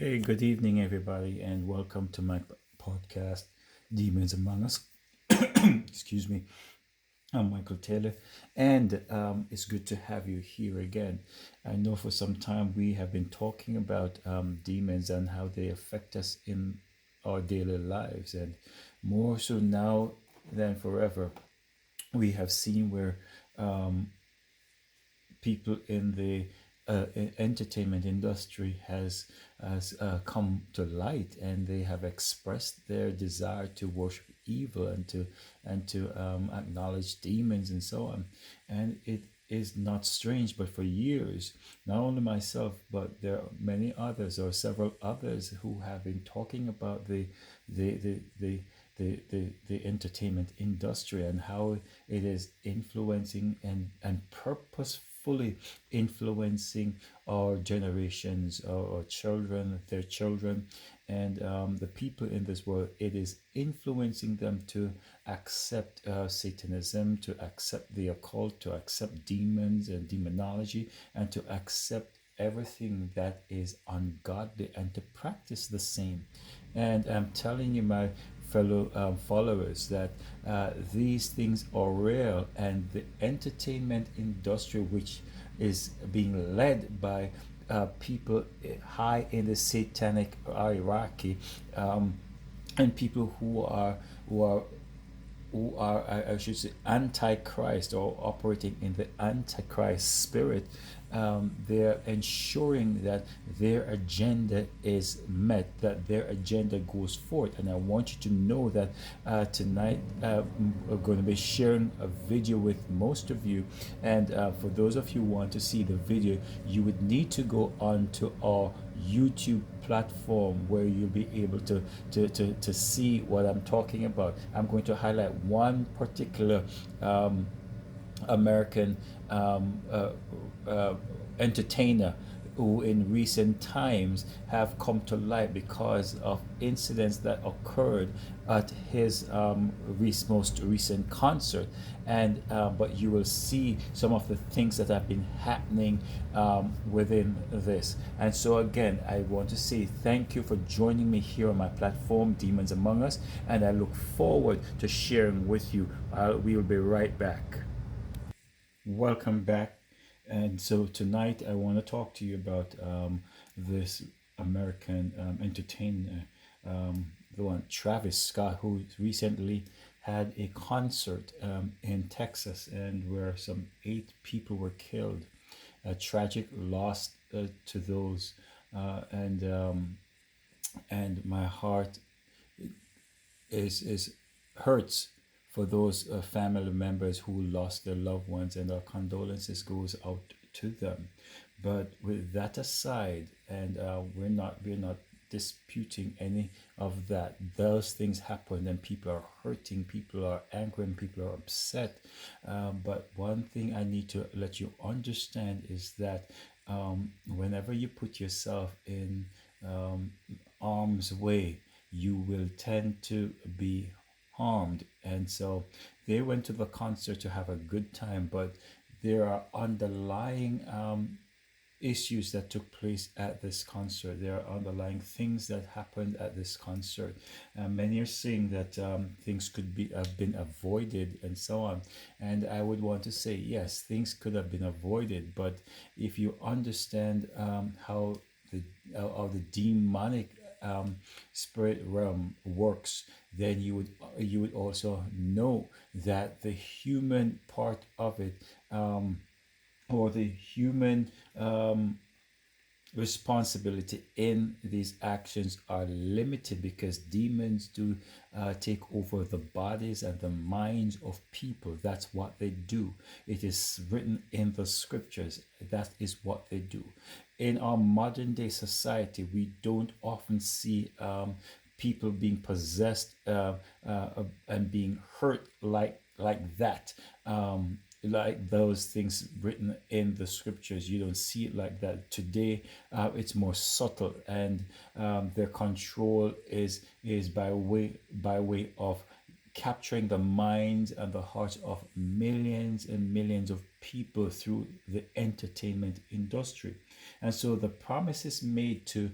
Hey, good evening, everybody, and welcome to my podcast, Demons Among Us. Excuse me. I'm Michael Taylor, and it's good to have you here again. I know for some time we have been talking about demons and how they affect us in our daily lives, and more so now than forever. We have seen where people in the entertainment industry has come to light, and they have expressed their desire to worship evil and to acknowledge demons and so on. And it is not strange, but for years, not only myself, but there are many others or several others who have been talking about the the the the entertainment industry and how it is influencing and purposefully influencing our generations, our children, their children, and the people in this world. It is influencing them to accept Satanism, to accept the occult, to accept demons and demonology, and to accept everything that is ungodly and to practice the same. And I'm telling you, my fellow followers, that these things are real, and the entertainment industry, which is being led by people high in the satanic hierarchy, and people who are I should say, antichrist, or operating in the antichrist spirit. They're ensuring that their agenda is met, that their agenda goes forth. And I want you to know that tonight we're going to be sharing a video with most of you. And for those of you who want to see the video, you would need to go on to our YouTube platform, where you'll be able to see what I'm talking about. I'm going to highlight one particular American entertainer who in recent times have come to light because of incidents that occurred at his most recent concert. And but you will see some of the things that have been happening within this. And so again, I want to say thank you for joining me here on my platform, Demons Among Us, and I look forward to sharing with you. We will be right back. Welcome back. And so tonight I want to talk to you about this American entertainer, the one Travis Scott, who recently had a concert in Texas, and where some 8 people were killed. A tragic loss to those, and my heart is hurts for those family members who lost their loved ones, and our condolences goes out to them. But with that aside, and we're not disputing any of that. Those things happen, and people are hurting, people are angry, and people are upset. But one thing I need to let you understand is that whenever you put yourself in um, harm's way, you will tend to be harmed. And so they went to the concert to have a good time, but there are underlying issues that took place at this concert. There are underlying things that happened at this concert. Many are saying that things could be have been avoided and so on. And I would want to say yes, things could have been avoided, but if you understand the how the demonic spirit realm works, then you would also know that the human part of it, or the human responsibility in these actions, are limited, because demons do take over the bodies and the minds of people. That's what they do. It is written in the scriptures. That is what they do. In our modern day society, we don't often see people being possessed and being hurt like that. Like those things written in the scriptures, you don't see it like that today. It's more subtle, and their control is by way of capturing the minds and the hearts of millions and millions of people through the entertainment industry. And so the promise is made to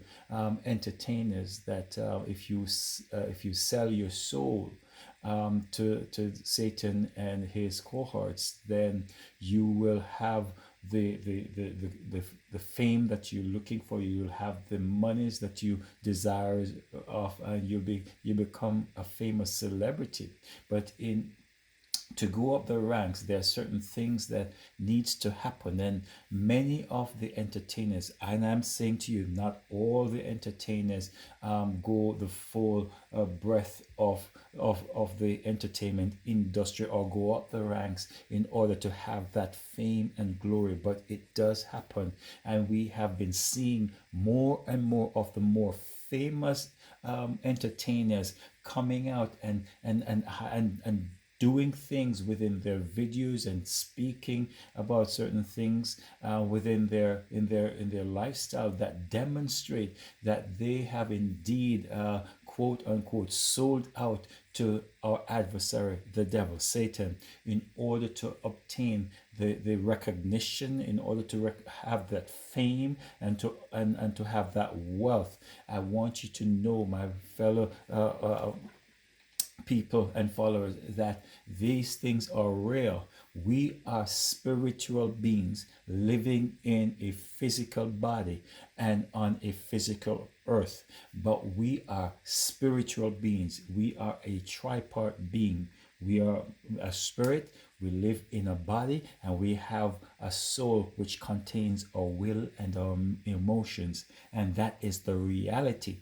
entertainers that if you sell your soul to Satan and his cohorts, then you will have the fame that you're looking for. You'll have the monies that you desire of, and you become a famous celebrity. But in to go up the ranks, there are certain things that needs to happen, and many of the entertainers, and I'm saying to you, not all the entertainers go the full breadth of the entertainment industry or go up the ranks in order to have that fame and glory, but it does happen, and we have been seeing more and more of the more famous entertainers coming out and doing things within their videos and speaking about certain things within their lifestyle that demonstrate that they have indeed quote unquote sold out to our adversary, the devil, Satan, in order to obtain the recognition, in order to have that fame and to have that wealth. I want you to know, my fellow people and followers, that these things are real. We are spiritual beings living in a physical body and on a physical earth, but we are spiritual beings. We are a tripart being. We are a spirit, we live in a body, and we have a soul which contains our will and our emotions, and that is the reality.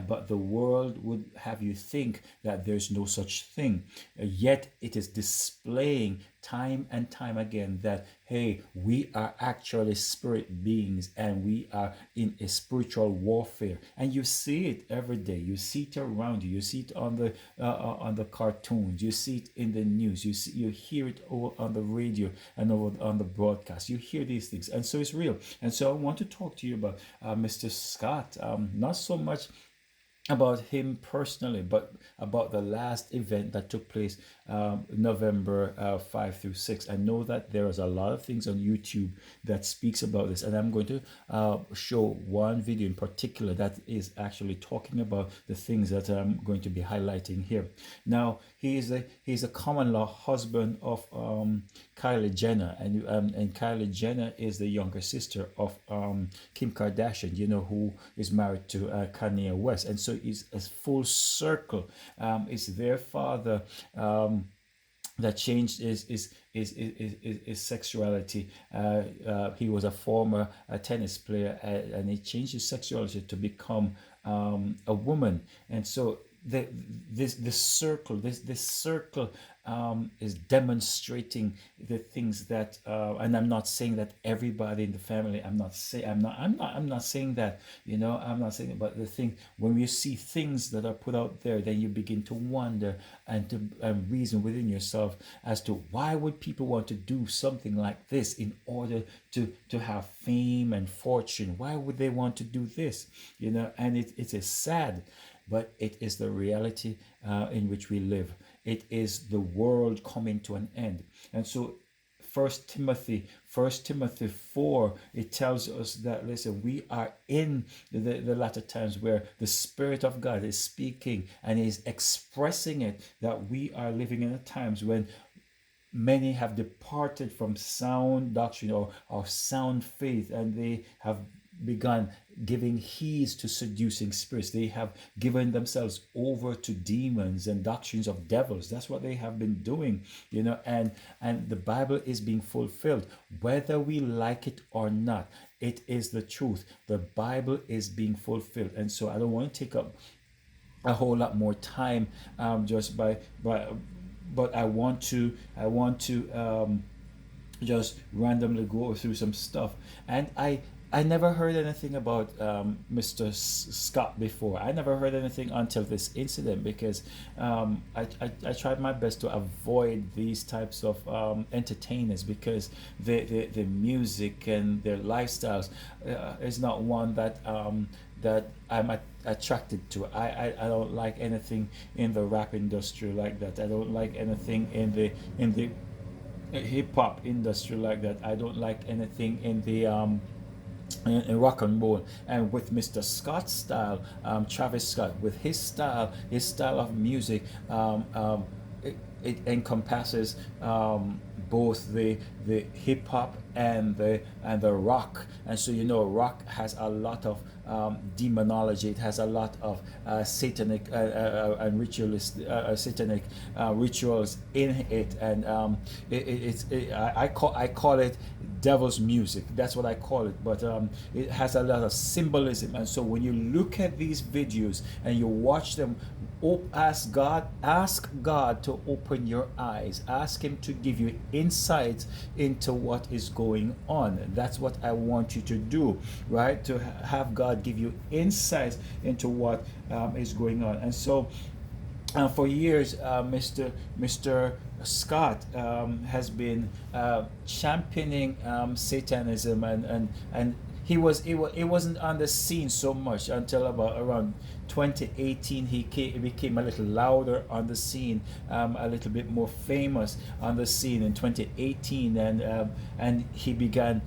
But the world would have you think that there's no such thing, yet it is displaying time and time again that, hey, we are actually spirit beings and we are in a spiritual warfare, and you see it every day. You see it around you. You see it on the cartoons. You see it in the news. You hear it all on the radio and on the broadcast. You hear these things, and so it's real. And so I want to talk to you about Mr. Scott, not so much about him personally, but about the last event that took place November 5 through 6. I know that there is a lot of things on YouTube that speaks about this, and I'm going to show one video in particular that is actually talking about the things that I'm going to be highlighting here. Now, he's a common law husband of Kylie Jenner, and Kylie Jenner is the younger sister of Kim Kardashian, who is married to Kanye West, and so it's a full circle. It's their father that changed his sexuality. He was a former tennis player, and he changed his sexuality to become a woman, and so this circle is demonstrating the things that and I'm not saying that everybody in the family, I'm not saying that, I'm not saying it, but the thing, when you see things that are put out there, then you begin to wonder and to reason within yourself as to why would people want to do something like this in order to have fame and fortune. Why would they want to do this? And it is sad, but it is the reality in which we live. It is the world coming to an end. And so First Timothy 4, it tells us that, listen, we are in the latter times where the Spirit of God is speaking and is expressing it, that we are living in the times when many have departed from sound doctrine or sound faith, and they have begun giving heed to seducing spirits. They have given themselves over to demons and doctrines of devils. That's what they have been doing, and the Bible is being fulfilled, whether we like it or not. It is the truth. The Bible is being fulfilled, and so I don't want to take up a whole lot more time but I want to just randomly go through some stuff. And I never heard anything about Mr. Scott before. I never heard anything until this incident, because I tried my best to avoid these types of entertainers, because the music and their lifestyles is not one that I'm attracted to. I don't like anything in the rap industry like that. I don't like anything in the hip hop industry like that. I don't like anything in the in rock and roll. And with Mr. Scott's style, Travis Scott, with his style of music, it encompasses both the hip hop and the rock. And so, you know, rock has a lot of demonology. It has a lot of satanic and ritualist satanic rituals in it. And I call it devil's music. That's what I call it. But it has a lot of symbolism. And so when you look at these videos and you watch them, ask God to open your eyes. Ask him to give you insight into what is going on. That's what I want you to do, right? To have God give you insight into what is going on. And so for years, Mr. Scott has been championing Satanism, and it wasn't on the scene so much until about around 2018. He became a little louder on the scene, a little bit more famous on the scene in 2018, and he began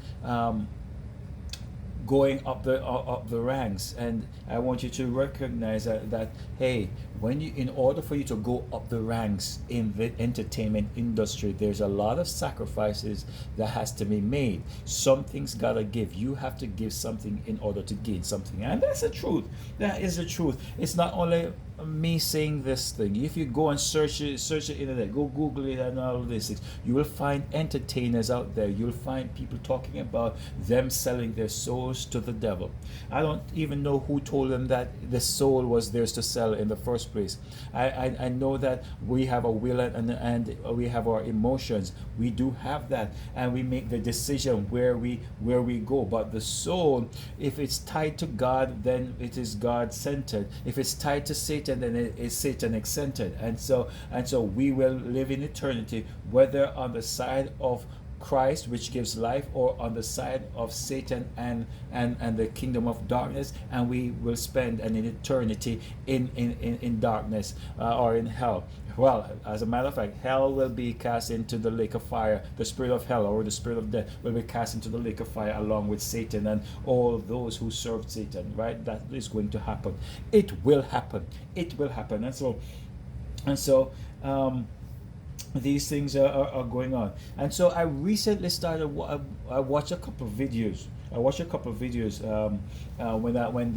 going up the ranks. And I want you to recognize that hey, in order for you to go up the ranks in the entertainment industry, there's a lot of sacrifices that has to be made. Something's gotta give. You have to give something in order to gain something, and that's the truth. That is the truth. It's not only me saying this thing. If you go and search the internet, go Google it and all of these things, you will find entertainers out there. You'll find people talking about them selling their souls to the devil. I don't even know who told them that the soul was theirs to sell in the first place. I know that we have a will and we have our emotions. We do have that, and we make the decision where we go. But the soul, if it's tied to God, then it is God centered. If it's tied to Satan, then it is Satanic centered. And so we will live in eternity, whether on the side of Christ, which gives life, or on the side of Satan and the kingdom of darkness, and we will spend an eternity in darkness or in hell. Well, as a matter of fact, hell will be cast into the lake of fire. The spirit of hell, or the spirit of death, will be cast into the lake of fire along with Satan and all those who served Satan, right? That is going to happen. It will happen. It will happen. And so these things are going on. And so I recently started, I watched a couple of videos. When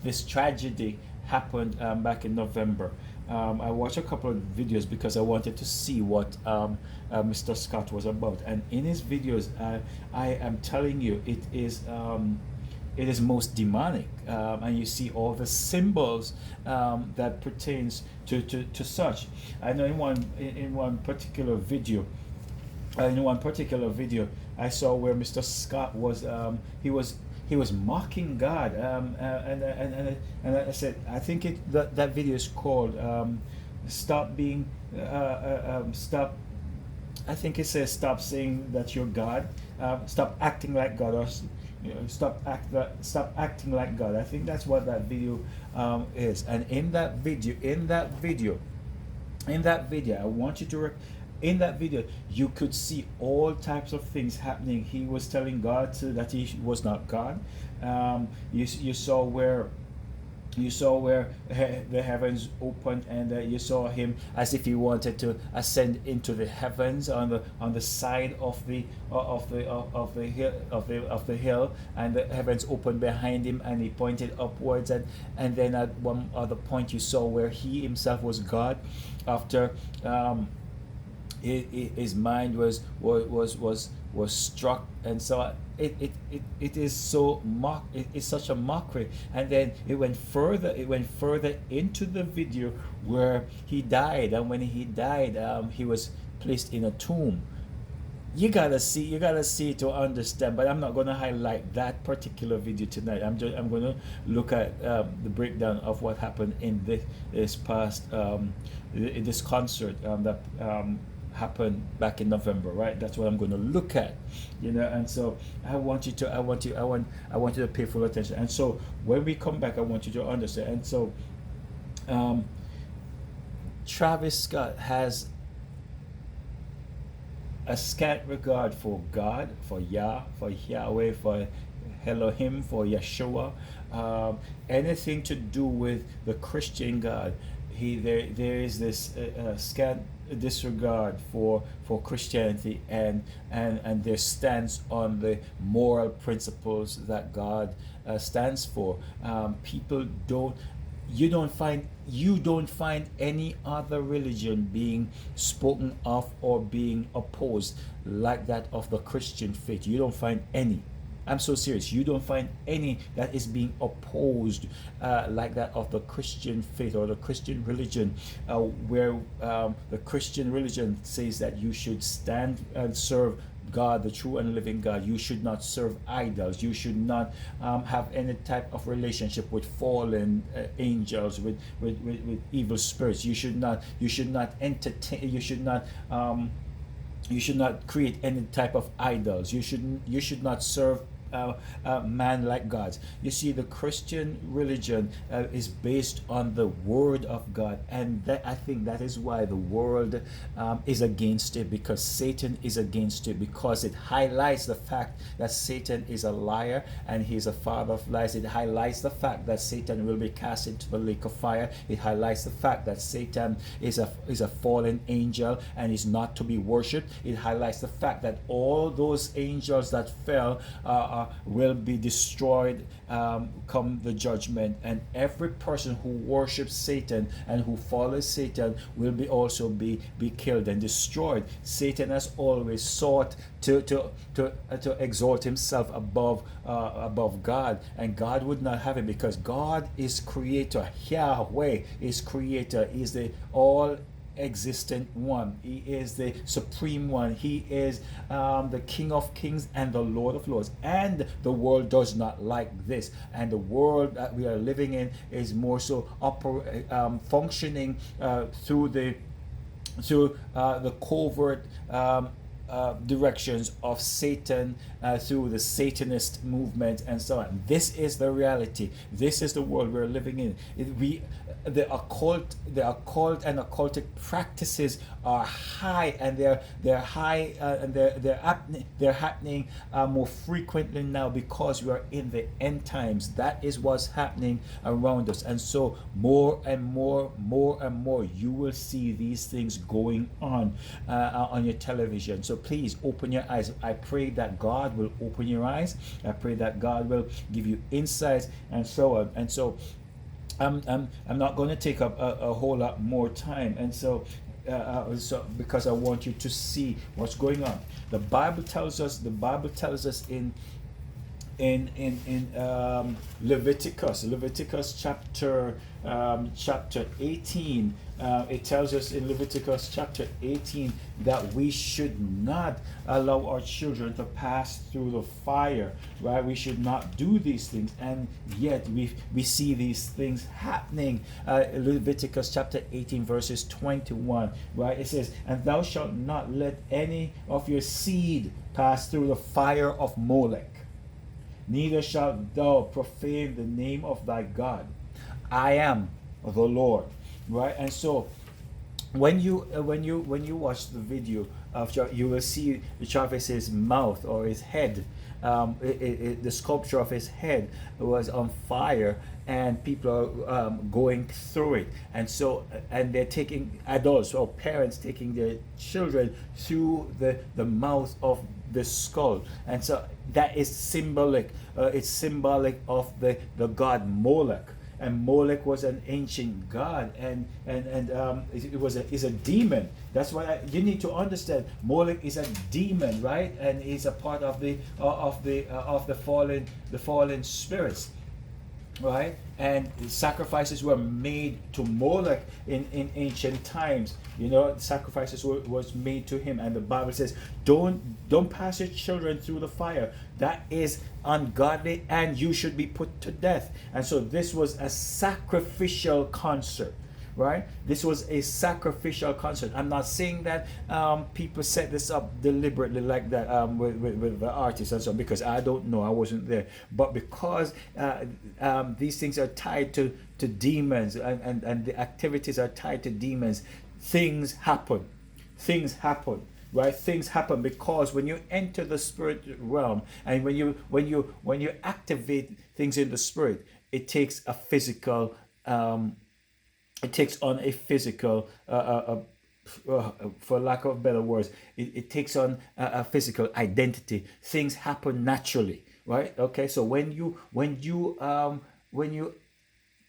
this tragedy happened back in November. I watched a couple of videos because I wanted to see what Mr. Scott was about. And in his videos, I am telling you, it is most demonic, and you see all the symbols that pertains to such. I know in one particular video, I saw where Mr. Scott was he was mocking God, and I said, I think that video is called "Stop Being Stop." I think it says, "Stop saying that you're God, stop acting like God," or stop acting like God. I think that's what that video is. And in that video, I want you to in that video, you could see all types of things happening. He was telling God that he was not God. You saw where the heavens opened, and you saw him as if he wanted to ascend into the heavens on the side of the hill, and the heavens opened behind him, and he pointed upwards, and then at one other point you saw where he himself was God after his mind was struck. And so it is such a mockery. And then it went further into the video where he died, and when he died, he was placed in a tomb. You gotta see to understand, but I'm not going to highlight that particular video tonight. I'm going to look at the breakdown of what happened in this past in this concert that happened back in November, right? That's what I'm going to look at, and so I want you to pay full attention. And so when we come back, I want you to understand. And so Travis Scott has a scant regard for God, for Yah, for Yahweh, for Elohim, for Yeshua, anything to do with the Christian God. There is this scant disregard for Christianity and their stance on the moral principles that God stands for. People don't you don't find any other religion being spoken of or being opposed like that of the Christian faith. You don't find any. I'm so serious. You don't find any that is being opposed like that of the Christian faith or the Christian religion, where the Christian religion says that you should stand and serve God, the true and living God. You should not serve idols. You should not have any type of relationship with fallen angels, with evil spirits. You should not entertain. You should not create any type of idols. You should not serve man like gods. You see, the Christian religion is based on the Word of God, and I think that is why the world is against it, because Satan is against it, because it highlights the fact that Satan is a liar and he is a father of lies. It highlights the fact that Satan will be cast into the lake of fire. It highlights the fact that Satan is a fallen angel and is not to be worshipped. It highlights the fact that all those angels that fell will be destroyed come the judgment, and every person who worships Satan and who follows Satan will also be killed and destroyed. Satan has always sought to exalt himself above God, and God would not have it, because God is creator. Yahweh is creator. He is the all existent one. He is the supreme one. He is the King of Kings and the Lord of Lords, and the world does not like this, and the world that we are living in is more so functioning through the covert directions of Satan, through the Satanist movement and so on. This is the reality. This is the world we're living in. The occult and occultic practices are high, and they're high, and they're happening more frequently now, because we are in the end times. That is what's happening around us, and so more and more you will see these things going on your television. So please open your eyes. I pray that God will open your eyes. I pray that God will give you insights and so on. And so I'm not going to take up a whole lot more time, and so because I want you to see what's going on. The Bible tells us in Leviticus chapter 18. It tells us in Leviticus chapter 18 that we should not allow our children to pass through the fire, right? We should not do these things, and yet we see these things happening. Leviticus chapter 18 verses 21, right? It says, "And thou shalt not let any of your seed pass through the fire of Molech, neither shalt thou profane the name of thy God. I am the Lord." Right? And so when you watch the video of you will see Chavez's mouth or his head. The sculpture of his head was on fire, and people are going through it, and they're taking adults or parents taking their children through the mouth of the skull, and so that is symbolic. It's symbolic of the god Molech. And Molech was an ancient god, and is a demon. That's why you need to understand Molech is a demon, right? And he's a part of the fallen spirits, right? And sacrifices were made to Molech in ancient times. Sacrifices was made to him, and the Bible says, don't pass your children through the fire. That is ungodly, and you should be put to death. And so this was a sacrificial concert, right? This was a sacrificial concert. I'm not saying that people set this up deliberately like that with the artists and so on, because I don't know, I wasn't there. But because these things are tied to demons, and the activities are tied to demons, things happen. right? Things happen because when you enter the spirit realm, and when you activate things in the spirit, it takes a physical, it takes on a physical, for lack of better words, it takes on a physical identity. Things happen naturally, right? Okay, so when you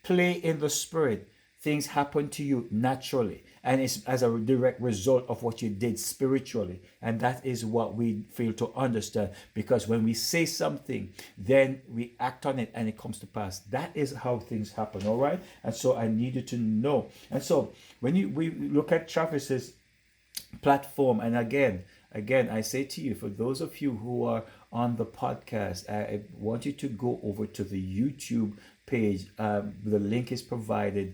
play in the spirit, things happen to you naturally, and it's as a direct result of what you did spiritually. And that is what we fail to understand, because when we say something, then we act on it and it comes to pass. That is how things happen. All right, and so I needed to know. And so when we look at Travis's platform, and again I say to you, for those of you who are on the podcast, I want you to go over to the YouTube page. The link is provided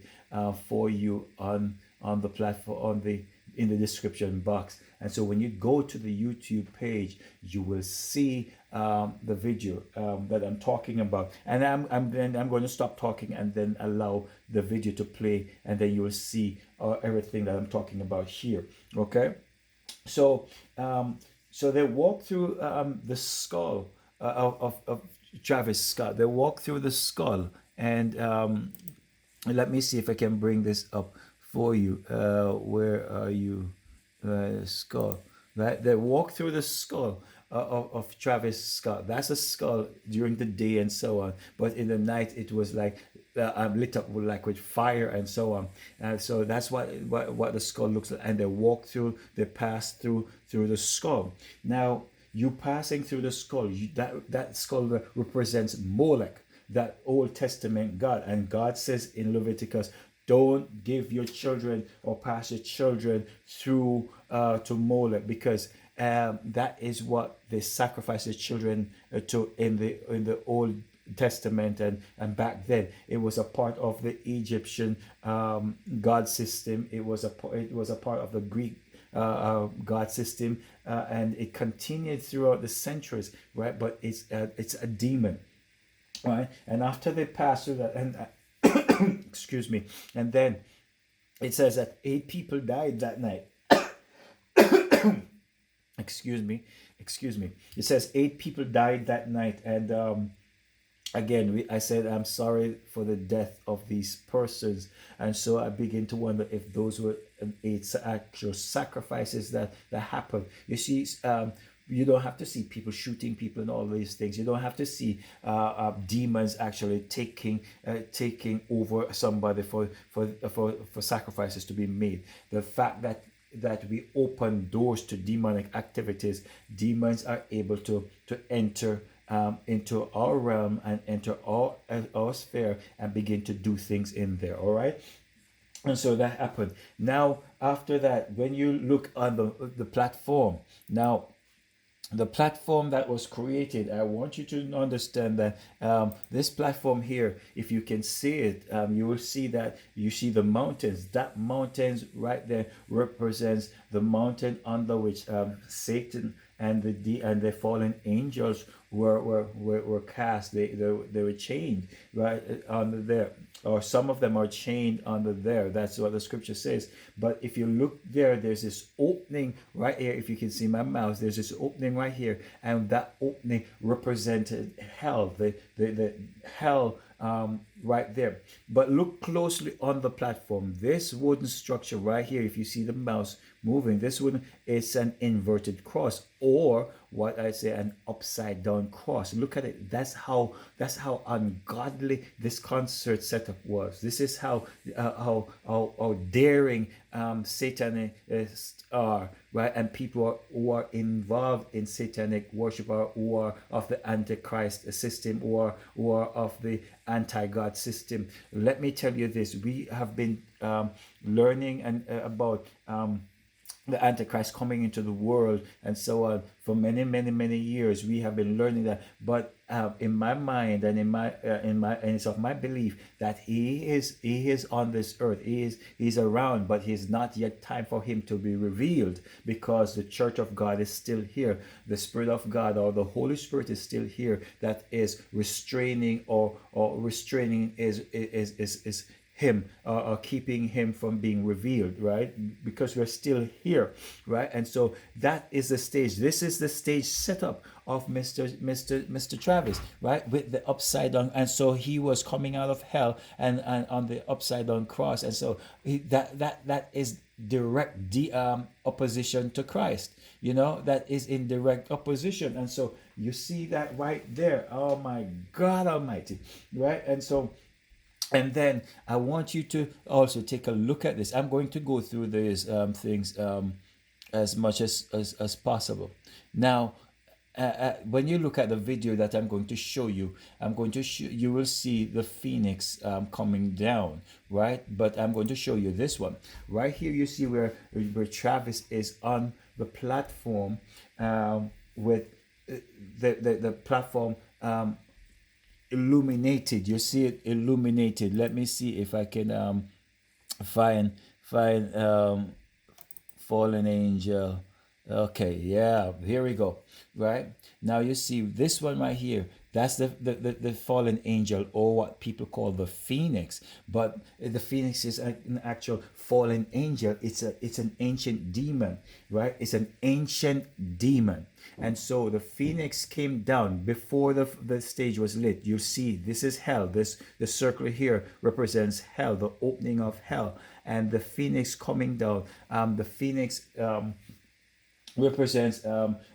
for you on the platform, on the in the description box. And so when you go to the YouTube page, you will see the video that I'm talking about. And I'm going to stop talking and then allow the video to play, and then you will see everything that I'm talking about here. Okay, so so they walk through the skull of Travis Scott. They walk through the skull, and let me see if I can bring this up for you. Where are you? Skull. Right? They walk through the skull of Travis Scott. That's a skull during the day and so on, but in the night it was like lit up with, like with fire and so on. And so that's what the skull looks like. And they walk through, they pass through the skull. Now, you passing through the skull, that skull represents Molech, that Old Testament God. And God says in Leviticus, don't give your children or pass your children through to Molech, because that is what they sacrifice their children to in the Old Testament. And back then it was a part of the Egyptian god system. It was a part of the Greek god system, and it continued throughout the centuries, right? But it's a demon, right? And after they pass through that, and excuse me, and then it says that 8 people died that night. excuse me It says 8 people died that night. And again, I said, I'm sorry for the death of these persons. And so I begin to wonder if those were 8 actual sacrifices that happened. You see, you don't have to see people shooting people and all these things. You don't have to see demons actually taking over somebody for sacrifices to be made. The fact that we open doors to demonic activities, demons are able to enter into our realm and enter our sphere and begin to do things in there. All right. And so that happened. Now, after that, when you look on the platform, now the platform that was created, I want you to understand that this platform here, if you can see it, you will see that you see the mountains. That mountains right there represents the mountain under which Satan and the fallen angels were cast. They were chained right under there, or some of them are chained under there. That's what the scripture says. But if you look there, there's this opening right here. If you can see my mouse, there's this opening right here, and that opening represented hell, the hell right there. But look closely on the platform. This wooden structure right here, if you see the mouse moving, this one is an inverted cross, or what I say, an upside down cross. Look at it. That's how ungodly this concert setup was. This is how daring Satanists are, right? And people who are involved in satanic worship, or who are of the Antichrist system, or who are of the anti-God system. Let me tell you this: we have been learning about the Antichrist coming into the world and so on for many years. We have been learning that, but in my mind and and it's of my belief that he is on this earth. He's around, but he's not yet time for him to be revealed, because the Church of God is still here. The Spirit of God, or the Holy Spirit, is still here, that is restraining or restraining is him, or keeping him from being revealed, right? Because we're still here, right? And so that is the stage. This is the stage setup of Mr. Travis, right? With the upside down, and so he was coming out of hell and on the upside down cross, and so that is direct opposition to Christ. That is in direct opposition, and so you see that right there. Oh my God Almighty, right? And then I want you to also take a look at this. I'm going to go through these things as much as possible. Now, when you look at the video that I'm going to show you, you will see the phoenix coming down, right? But I'm going to show you this one. Right here, you see where Travis is on the platform with the platform illuminated. You see it illuminated. Let me see if I can find fallen angel. Okay, yeah, here we go. Right now, you see this one right here. That's the fallen angel, or what people call the phoenix. But the phoenix is an actual fallen angel. It's an ancient demon, right? It's an ancient demon. And so the phoenix came down before the stage was lit. You see, this is hell. The circle here represents hell, the opening of hell, and the phoenix coming down. The phoenix represents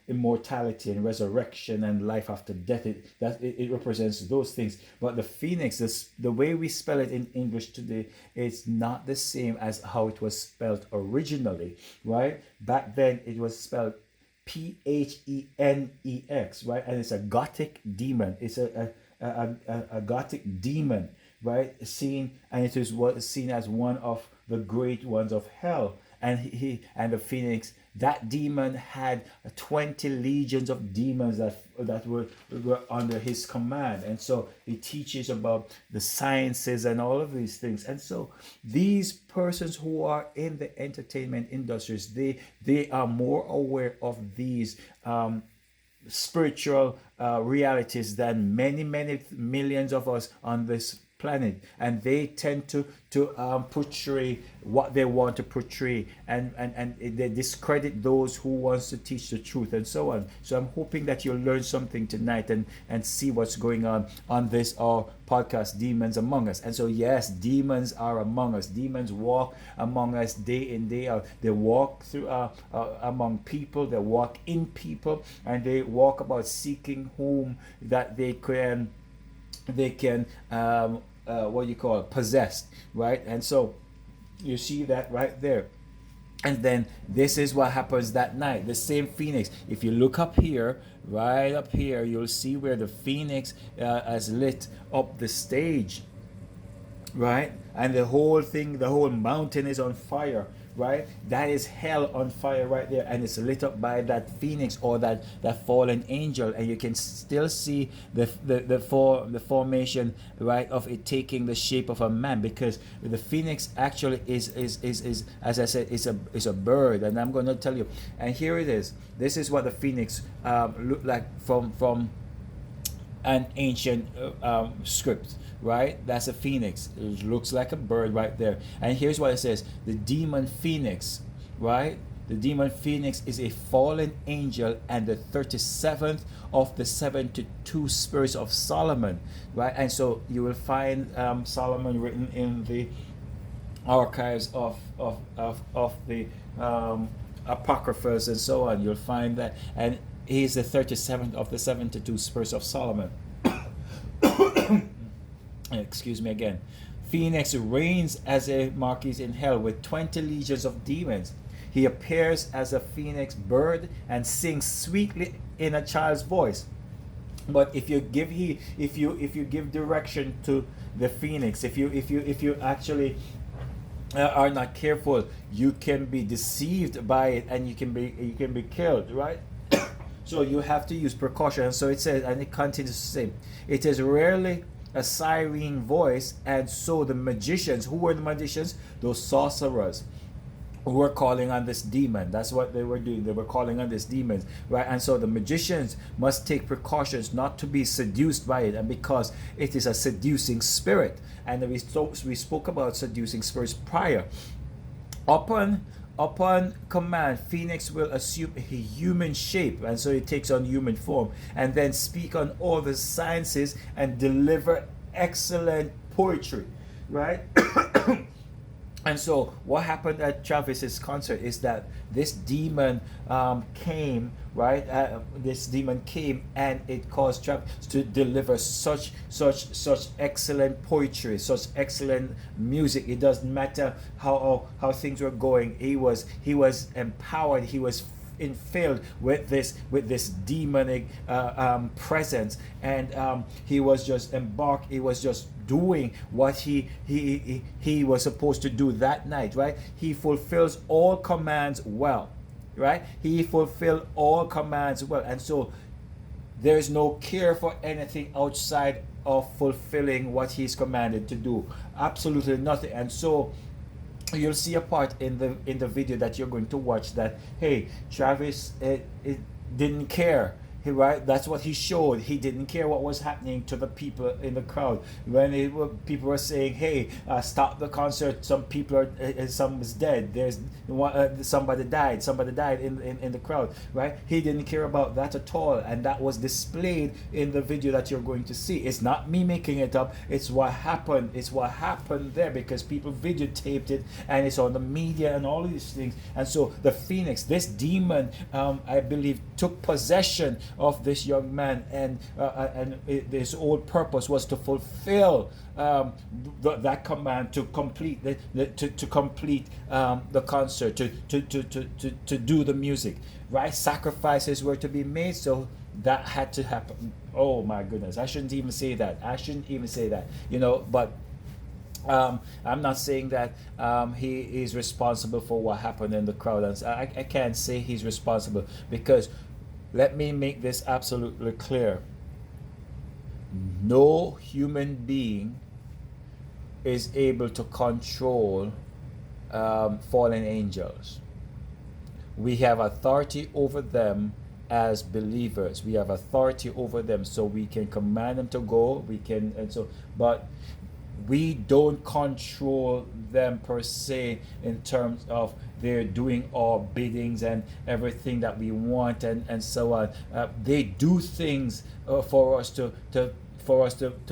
immortality and resurrection and life after death. It represents those things. But the phoenix, the way we spell it in English today, is not the same as how it was spelled originally, right? Back then it was spelled Phenex, right? And it's a Gothic demon. It's a Gothic demon, right? It is seen as one of the great ones of hell. And the phoenix, that demon had 20 legions of demons that were under his command. And so he teaches about the sciences and all of these things. And so these persons who are in the entertainment industries, they are more aware of these spiritual realities than many millions of us on this planet, and they tend to portray what they want to portray, and they discredit those who wants to teach the truth, and so on. So I'm hoping that you'll learn something tonight and see what's going on this our podcast, Demons Among Us. And so yes, demons are among us. Demons walk among us day in, day out. They walk through among people, they walk in people, and they walk about seeking whom that they can possessed, right? And so you see that right there. And then this is what happens that night. The same phoenix. If you look up here, right up here, you'll see where the phoenix has lit up the stage, right? And the whole mountain is on fire, right? That is hell on fire right there, and it's lit up by that phoenix, or that fallen angel, and you can still see the formation, right, of it taking the shape of a man, because the phoenix actually is as I said, is a bird. And I'm going to tell you, and here it is. This is what the phoenix looked like from an ancient script, right? That's a phoenix. It looks like a bird right there. And here's what it says: the demon phoenix, right? The demon phoenix is a fallen angel and the 37th of the 72 spirits of Solomon, right? And so you will find Solomon written in the archives of the apocryphas and so on. You'll find that, and he is the 37th of the 72 spirits of Solomon. Excuse me again. Phoenix reigns as a marquis in hell with 20 legions of demons. He appears as a phoenix bird and sings sweetly in a child's voice. But if you give direction to the phoenix, if you actually are not careful, you can be deceived by it, and you can be killed, right? So you have to use precaution. So it says, and it continues to say, it is rarely a siren voice, and so the magicians, who were the magicians? Those sorcerers who were calling on this demon. That's what they were doing. They were calling on this demon, right? And so the magicians must take precautions not to be seduced by it, and because it is a seducing spirit. And we spoke about seducing spirits prior. Upon command, Phoenix will assume a human shape, and so it takes on human form, and then speak on all the sciences and deliver excellent poetry, right? And so what happened at Travis's concert is that this demon came, right? This demon came, and it caused Travis to deliver such excellent poetry, such excellent music. It doesn't matter how things were going. He was empowered. He was infilled with this demonic presence, and he was just embarked. He was just doing what he was supposed to do that night, right? He fulfills all commands well, right? He fulfilled all commands well, and so there's no care for anything outside of fulfilling what he's commanded to do. Absolutely nothing. And so you'll see a part in the video that you're going to watch that, hey, Travis it didn't care. Right, that's what he showed. He didn't care what was happening to the people in the crowd. When people were saying, "Hey, stop the concert," some people are, some was dead. There's somebody died. Somebody died in the crowd. Right? He didn't care about that at all, and that was displayed in the video that you're going to see. It's not me making it up. It's what happened. It's what happened there, because people videotaped it, and it's on the media and all of these things. And so the Phoenix, this demon, I believe, took possession of this young man, and his whole purpose was to fulfill that command, to complete to complete the concert, to do the music, right? Sacrifices were to be made, so that had to happen. Oh my goodness, I shouldn't even say that. But I'm not saying that he is responsible for what happened in the crowd. And I can't say he's responsible, because let me make this absolutely clear. No human being is able to control fallen angels. We have authority over them as believers. We have authority over them, so we can command them to go. But we don't control them per se, in terms of they're doing our biddings and everything that we want, and so on. They do things for us to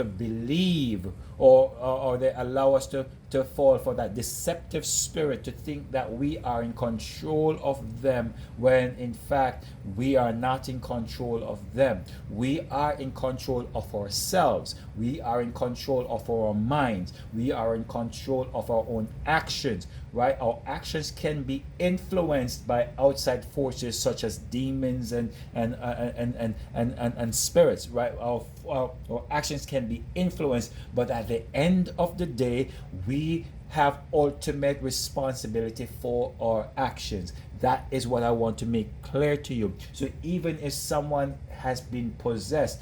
believe, or they allow us to fall for that deceptive spirit, to think that we are in control of them, when in fact we are not in control of them. We are in control of ourselves. We are in control of our minds. We are in control of our own actions, right? Our actions can be influenced by outside forces such as demons and spirits, right? Our actions can be influenced, but at the end of the day, we have ultimate responsibility for our actions. That is what I want to make clear to you. So even if someone has been possessed,